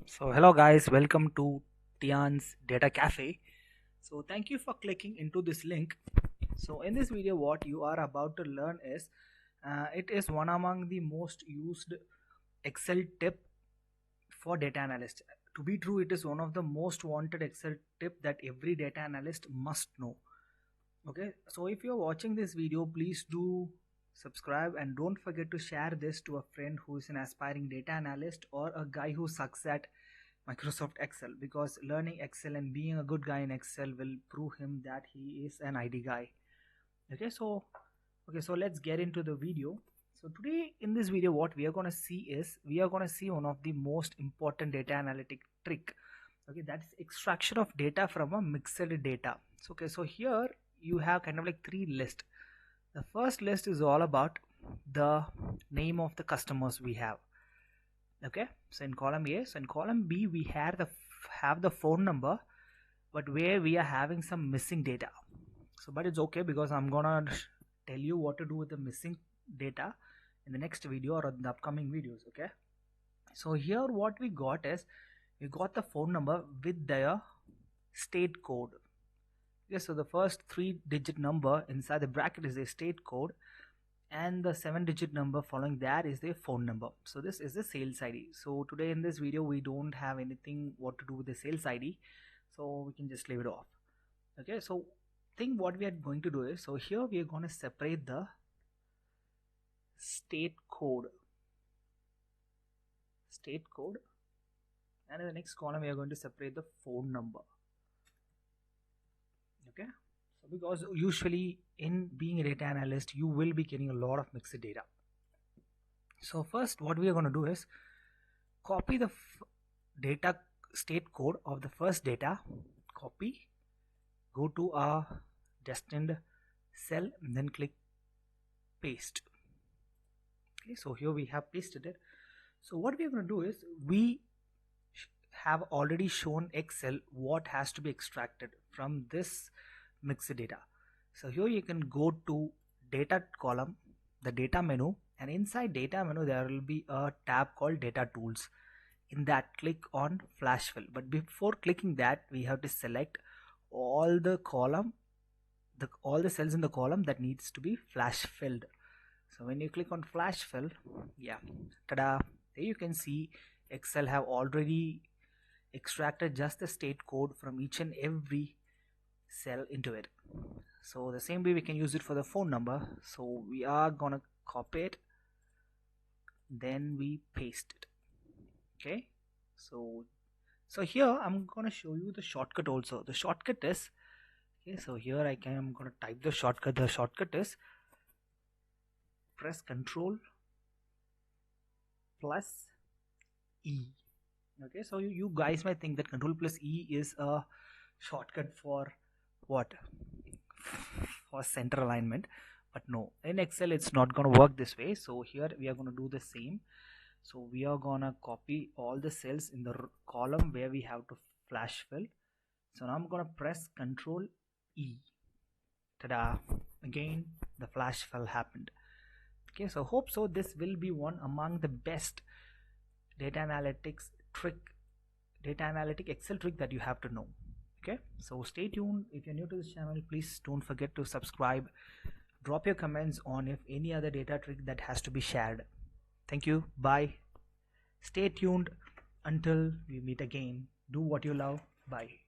So hello guys, welcome to Tian's Data Cafe. So thank you for clicking into this link. So in this video what you are about to learn is it is one among the most used Excel tip for data analyst. To be true, it is one of the most wanted Excel tip that every data analyst must know. Okay, so if you're watching this video, please do subscribe and don't forget to share this to a friend who is an aspiring data analyst or a guy who sucks at Microsoft Excel, because learning Excel and being a good guy in Excel will prove him that he is an ID guy. Okay, so let's get into the video. So today in this video what we are going to see is we are going to see one of the most important data analytic trick. Okay, that's extraction of data from a mixed data. So here you have kind of like three lists. The first list is all about the name of the customers we have. Okay, so in column A, so in column B we have the phone number, but where we are having some missing data. So but it's okay, because I'm gonna tell you what to do with the missing data in the next video or in the upcoming videos. Okay, so here what we got is we got the phone number with their state code. Okay, so the first 3-digit number inside the bracket is a state code, and the 7-digit number following that is their phone number. So this is the sales ID. So today in this video we don't have anything what to do with the sales ID, so we can just leave it off. Okay, so think what we are going to do is, so here we are going to separate the state code, and in the next column we are going to separate the phone number. Okay, so because usually in being a data analyst you will be getting a lot of mixed data. So first what we are going to do is copy the data state code of the first data, copy, go to our destined cell and then click paste. Okay, so here we have pasted it. So what we are going to do is we have already shown Excel what has to be extracted from this mixed data. So here you can go to data column, the data menu, and inside data menu there will be a tab called data tools. In that click on flash fill, but before clicking that we have to select all the cells in the column that needs to be flash filled. So when you click on flash fill, yeah, tada, there you can see Excel have already extracted just the state code from each and every cell into it. So the same way we can use it for the phone number. So we are gonna copy it, then we paste it. Okay, so here I'm gonna show you the shortcut also. The shortcut is, okay, so here I'm gonna type the shortcut. The shortcut is press Ctrl plus E. Okay, so you guys might think that Ctrl plus E is a shortcut for what? For center alignment, but no, in Excel it's not gonna work this way. So here we are gonna do the same. So we are gonna copy all the cells in the column where we have to flash fill. So now I'm gonna press Ctrl E. Tada! Again the flash fill happened. Okay, so hope so this will be one among the best data analytic Excel trick that you have to know. Okay, so stay tuned. If you're new to this channel, please don't forget to subscribe. Drop your comments on if any other data trick that has to be shared. Thank you. Bye. Stay tuned until we meet again. Do what you love. Bye.